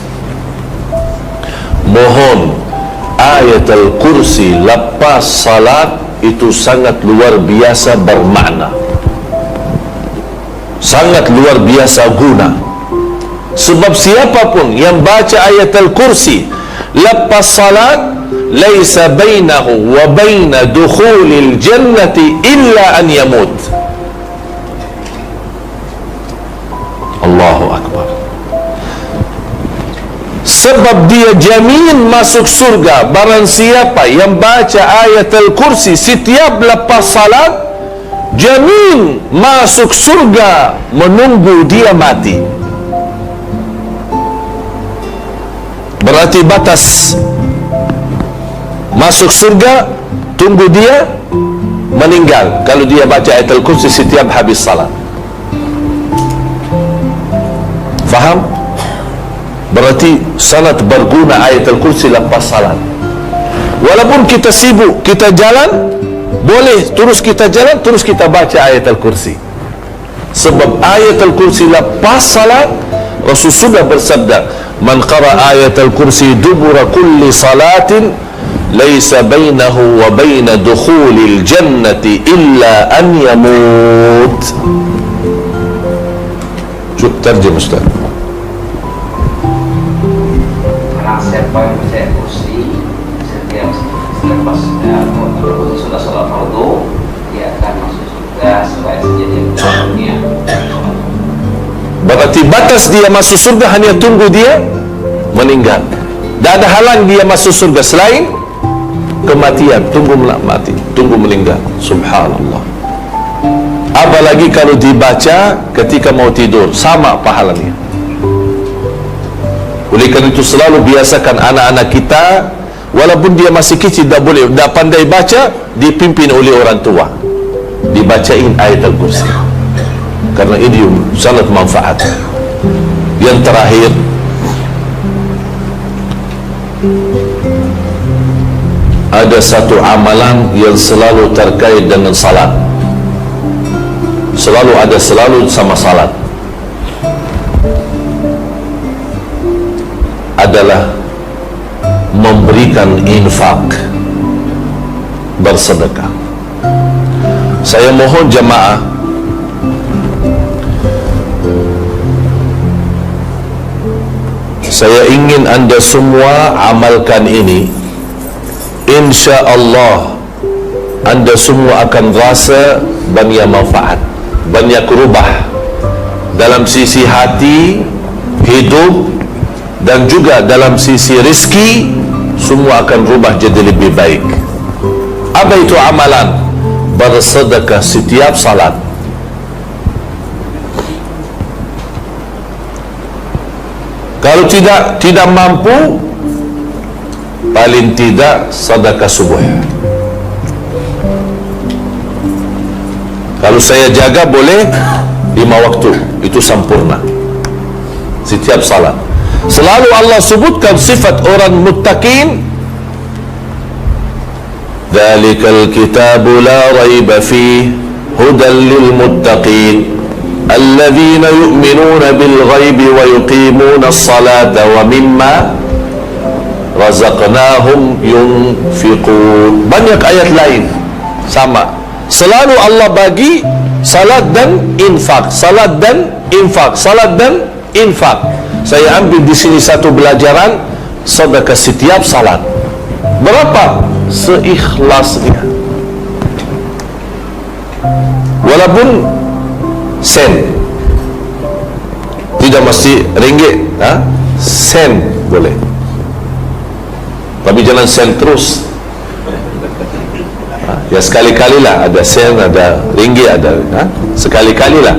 Mohon ayat al-kursi lepas salat itu sangat luar biasa bermakna, sangat luar biasa guna. Sebab siapapun yang baca ayat al-kursi lepas salat, laisa bainahu wa baina dukhulil jannati illa an yamut. Allahu Akbar. sebab dia jamin masuk surga. Barang siapa yang baca ayat al-kursi setiap lepas salat, jamin masuk surga menunggu dia mati. Berarti batas masuk surga tunggu dia meninggal kalau dia baca ayat al-kursi setiap habis salat. Faham? Berarti salat berguna ayat al-kursi lepas salat. Walaupun kita sibuk, kita jalan, boleh terus kita jalan, terus kita baca ayat al-kursi. Sebab ayat al-kursi lepas salat, Rasul sudah bersabda, man qara ayat al-kursi dubura kulli salatin laisa bainahu wa baina dukhulil jannati illa an yamut. Cukup terjem Ustaz. Barang siapa yang baca ayat kursi setiap selepas sudah salat fardu, dia akan masuk surga sebaya saja dia meninggal dunia. Berarti batas dia masuk surga hanya tunggu dia meninggal. Tak ada halang dia masuk surga selain kematian. Tunggu mati, tunggu meninggal. Subhanallah. Apalagi kalau dibaca ketika mau tidur, sama pahalanya. Oleh kerana itu selalu biasakan anak-anak kita, walaupun dia masih kecil, tak boleh, tak pandai baca, dipimpin oleh orang tua, dibacain ayat al-kursi, karena ini sangat manfaat. Yang terakhir, ada satu amalan yang selalu terkait dengan salat, selalu sama salat, adalah memberikan infak, bersedekah. Saya mohon jemaah saya ingin anda semua amalkan ini. Insya Allah anda semua akan rasa banyak manfaat, banyak rubah dalam sisi hati, hidup, dan juga dalam sisi rezeki. Semua akan rubah jadi lebih baik. Apa itu amalan? Bersedekah setiap salat. Kalau tidak mampu, paling tidak sedekah subuh. Kalau saya jaga boleh 5 waktu, itu sempurna setiap salat. Selalu Allah sebutkan sifat orang muttaqin. Dzalikal kitabu la raiba fihi hudan lil muttaqin alladzina yu'minuna bil ghaibi wa yuqimuna as-salata wa mimma razaqnahum yunfiqun. Banyak ayat lain sama. Selalu Allah bagi salat dan infak, salat dan infak, salat dan infak. Saya ambil di sini satu pelajaran, sedekah setiap salat. Berapa? Seikhlasnya. Walaupun sen, tidak mesti ringgit, sen boleh. Tapi jangan sen terus. Ya sekali-kalilah, ada sen, ada ringgit, ada sekali-kalilah.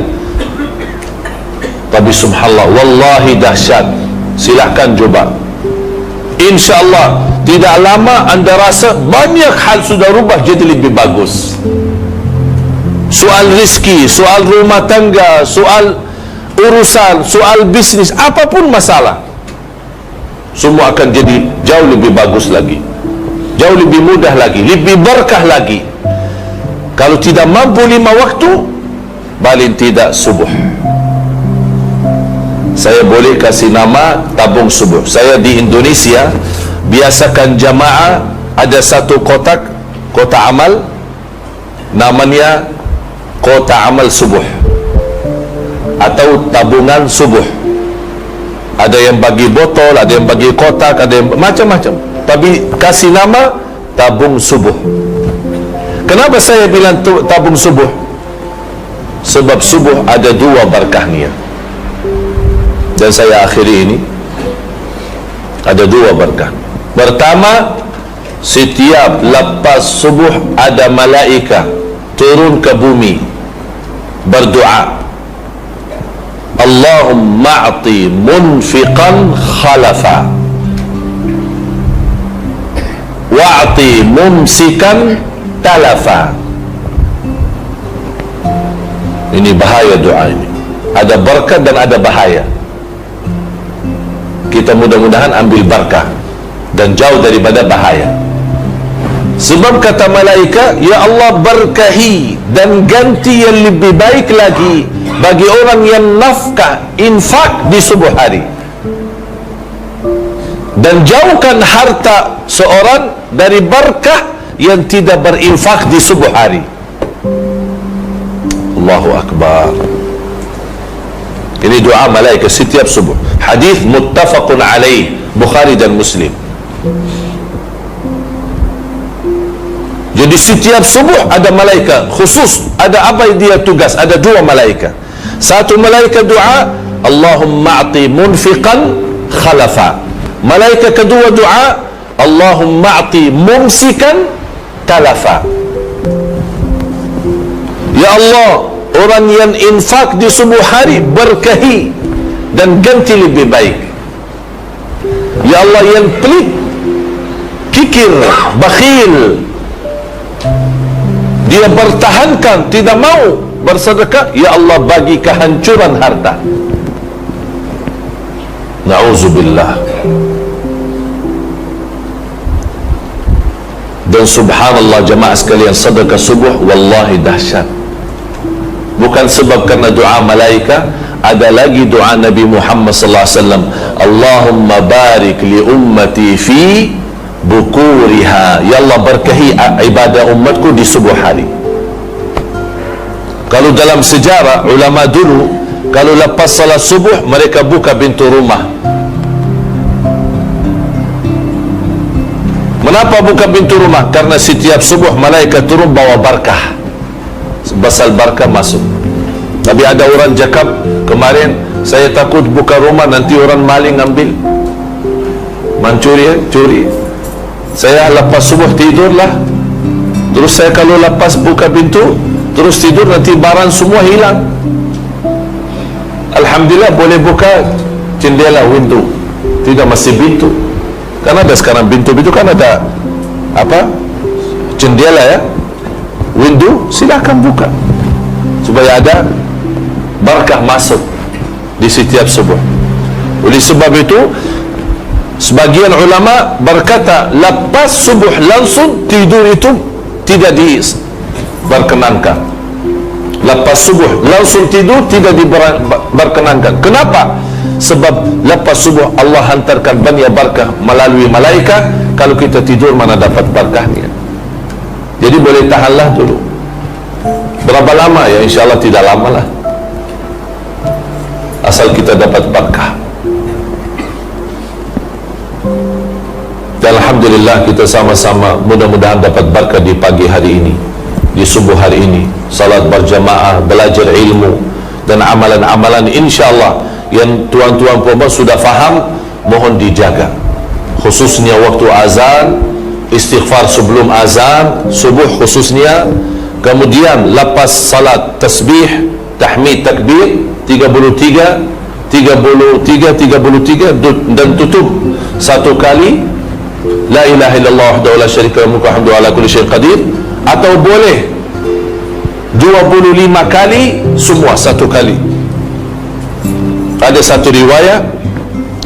Tapi subhanallah, wallahi dahsyat. Silahkan coba. InsyaAllah tidak lama anda rasa banyak hal sudah rubah jadi lebih bagus. Soal rezeki, soal rumah tangga, soal urusan, soal bisnis, apapun masalah, semua akan jadi jauh lebih bagus lagi, jauh lebih mudah lagi, lebih berkah lagi. Kalau tidak mampu 5 waktu, paling tidak subuh. Saya boleh kasih nama tabung subuh. Saya di Indonesia biasakan jamaah ada satu kotak amal, namanya kotak amal subuh atau tabungan subuh. Ada yang bagi botol, ada yang bagi kotak, ada yang macam-macam, tapi kasih nama tabung subuh. Kenapa saya bilang tabung subuh? Sebab subuh ada 2 berkahnya. Dan saya akhiri ini, Ada dua berkah. Pertama, setiap lepas subuh ada malaika turun ke bumi berdoa, Allahumma a'ti munfiqan khalafa wa'ti mumsikan talafa. Ini bahaya doa ini. Ada berkah dan ada bahaya. Kita mudah-mudahan ambil berkah dan jauh daripada bahaya. Sebab kata malaikat, ya Allah berkahi dan ganti yang lebih baik lagi bagi orang yang nafkah infak di subuh hari, dan jauhkan harta seorang dari berkah yang tidak berinfak di subuh hari. Allahu Akbar. Ini doa malaikat setiap subuh. Hadis muttafaqun alaih, Bukhari dan Muslim. Jadi setiap subuh ada malaikat khusus. Ada apa dia tugas? Ada dua malaikat. Satu malaikat doa, Allahumma a'ti munfiqan khalafa. Malaikat kedua doa, Allahumma a'ti mumsikan talafa. Ya Allah, orang yang infak di subuh hari berkahi dan ganti lebih baik. Ya Allah, yang pelit, kikir, bakhil, dia bertahankan, tidak mau bersedekah, ya Allah bagi kehancuran harta. Na'udzubillah. Dan subhanallah jemaah sekalian, sedekah subuh wallahi dahsyat. Bukan sebab karena doa malaika, ada lagi doa Nabi Muhammad sallallahu alaihi wasallam, Allahumma barik li ummati fi bukuriha. Ya Allah berkahi ibadah umatku di subuh hari. Kalau dalam sejarah ulama dulu, kalau lepas salat subuh mereka buka pintu rumah. Kenapa buka pintu rumah? Karena setiap subuh malaikat turun bawa barakah, basal barakah masuk. Tapi ada orang cakap kemarin, saya takut buka rumah nanti orang maling ambil, mencuri, curi. Saya lepas subuh tidurlah, terus saya kalau lepas buka pintu terus tidur, nanti barang semua hilang. Alhamdulillah boleh buka jendela, window, tidak masih pintu. Karena ada sekarang pintu-pintu kan ada apa, jendela ya, window, silakan buka supaya ada barakah masuk di setiap subuh. Oleh sebab itu sebagian ulama berkata lepas subuh langsung tidur itu tidak diperkenankan. Lepas subuh langsung tidur tidak diperkenankan. Kenapa? Sebab lepas subuh Allah hantarkan banyak barakah melalui malaikat. Kalau kita tidur mana dapat barakahnya. Jadi boleh tahanlah dulu. Berapa lama ya? InsyaAllah tidak lama lah, asal kita dapat barakah. Dan alhamdulillah kita sama-sama mudah-mudahan dapat barakah di pagi hari ini, di subuh hari ini. Salat berjamaah, belajar ilmu dan amalan-amalan insyaAllah yang tuan-tuan puan sudah faham, mohon dijaga. Khususnya waktu azan, istighfar sebelum azan subuh khususnya. Kemudian lepas salat tasbih, tahmid, takbir 33 dan tutup satu kali la ilaha illallah wahdahu la syarika lahu mulku wa hamdu ala kulli syai'in qadir, atau boleh 25 kali semua satu kali. Ada satu riwayat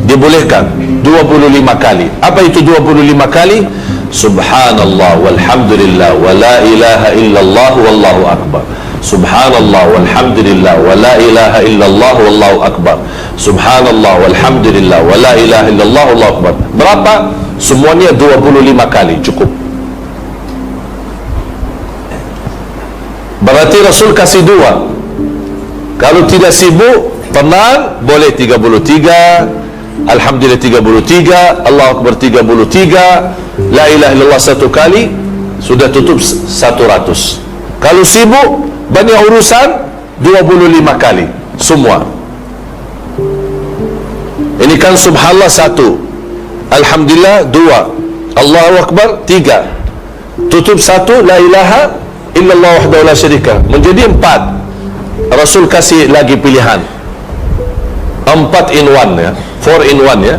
dibolehkan 25 kali. Apa itu 25 kali? Subhanallah walhamdulillah wa la ilaha illallah wallahu akbar. Subhanallah walhamdulillah wa la ilaha illallah wallahu akbar. Subhanallah walhamdulillah wa la ilaha illallah wallahu akbar. Berapa? Semuanya 25 kali cukup. Berarti Rasul kasih dua. Kalau tidak sibuk, tenang, boleh 33, Alhamdulillah 33, Allah Akbar 33, La ilaha illallah satu kali, sudah tutup 100. Kalau sibuk, banyak urusan, 25 kali semua. Ini kan subhanallah satu, Alhamdulillah 2, Allahu Akbar 3, tutup 1, la ilaha illallah wahdahu la syarika, menjadi 4. Rasul kasih lagi pilihan 4 in 1 ya, 4 in 1 ya,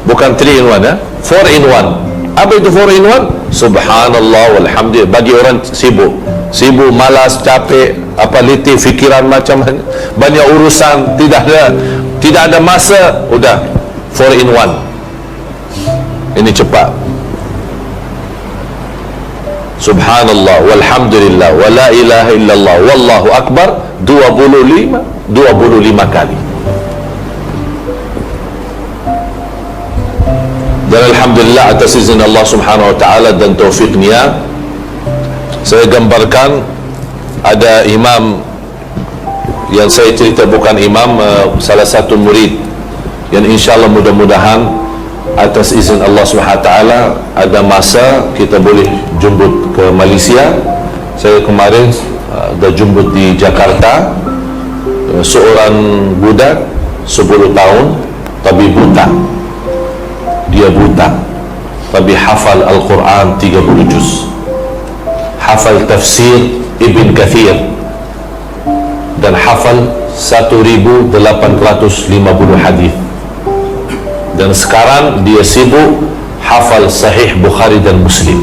bukan 3 in 1 ya, 4 in 1. Apa itu 4 in 1? Subhanallah walhamdulillah. Bagi orang sibuk, malas, capek, apa letih, fikiran macam banyak urusan, tidak ada masa, udah 4 in 1. Ini cepat. Subhanallah walhamdulillah wa la ilaha illallah wallahu akbar 25 kali. Dan alhamdulillah atas izin Allah Subhanahu wa taala dan taufiknya, saya gambarkan ada imam yang saya cerita, bukan imam, salah satu murid yang insyaallah mudah-mudahan atas izin Allah Subhanahu wa taala ada masa kita boleh jumbut ke Malaysia. Saya kemarin dah jumbut di Jakarta, seorang budak 10 tahun tapi buta. Dia buta tapi hafal Al-Quran 30 juz, hafal tafsir Ibn Kathir, dan hafal 1850 hadis. Dan sekarang dia sibuk hafal Sahih Bukhari dan Muslim.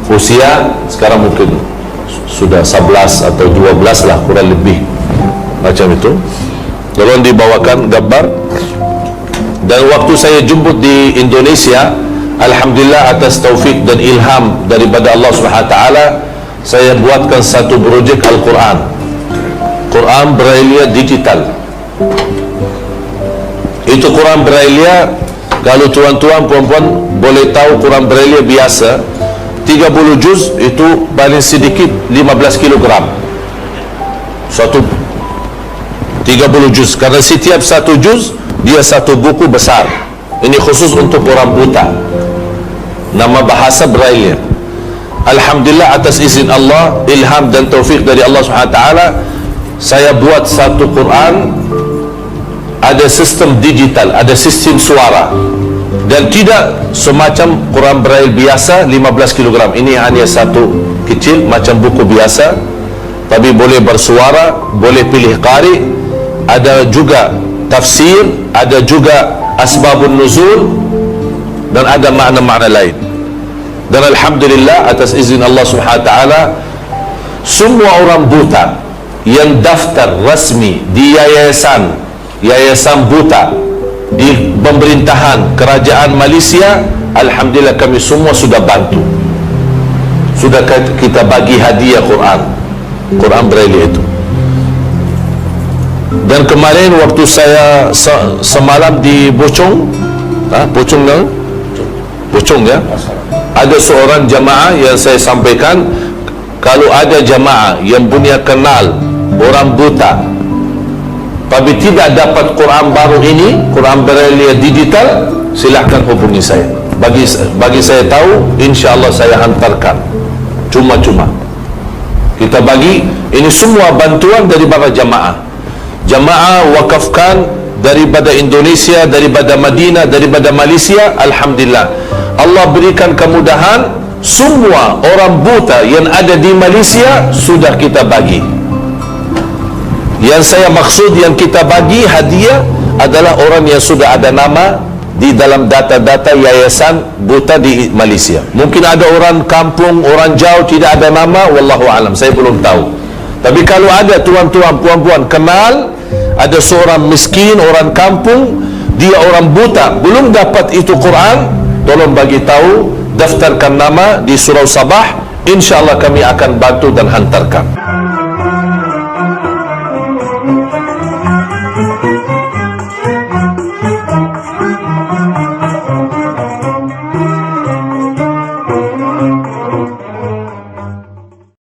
Usia sekarang mungkin sudah 11 atau 12 lah, kurang lebih macam itu. Lalu dibawakan gambar. Dan waktu saya jemput di Indonesia, alhamdulillah atas taufik dan ilham daripada Allah Subhanahu wa taala, saya buatkan satu projek Al-Quran, Quran Braille digital. Itu Quran Braille, kalau tuan-tuan puan-puan boleh tahu, Quran Braille biasa 30 juz itu paling sedikit 15 kilogram. Satu 30 juz, karena setiap satu juz dia satu buku besar. Ini khusus untuk orang buta, nama bahasa Braille. Alhamdulillah atas izin Allah, ilham dan taufik dari Allah SWT, saya buat satu Quran, ada sistem digital, ada sistem suara, dan tidak semacam Quran Braille biasa 15 kg. Ini hanya satu kecil macam buku biasa, tapi boleh bersuara, boleh pilih qari, ada juga tafsir, ada juga asbabun nuzul, dan ada makna-makna lain. Dan alhamdulillah atas izin Allah Subhanahu wa taala, semua orang buta yang daftar rasmi di yayasan buta di pemerintahan kerajaan Malaysia, alhamdulillah kami semua sudah bantu, sudah kita bagi hadiah Quran Braille itu. Dan kemarin waktu saya semalam di Bocong ya, ada seorang jamaah yang saya sampaikan, kalau ada jamaah yang punya kenal orang buta tapi tidak dapat Quran baru ini, Quran Braille digital, silakan hubungi saya. Bagi saya tahu, insya-Allah saya hantarkan cuma-cuma. Kita bagi ini semua bantuan daripada jamaah wakafkan daripada Indonesia, daripada Madinah, daripada Malaysia. Alhamdulillah Allah berikan kemudahan, semua orang buta yang ada di Malaysia sudah kita bagi. Yang saya maksud yang kita bagi hadiah adalah orang yang sudah ada nama di dalam data-data yayasan buta di Malaysia. Mungkin ada orang kampung, orang jauh tidak ada nama, wallahu alam, saya belum tahu. Tapi kalau ada tuan-tuan, puan-puan kenal, ada seorang miskin, orang kampung, dia orang buta, belum dapat itu Quran, tolong bagi tahu, daftarkan nama di Surau Sabah, insya Allah kami akan bantu dan hantarkan.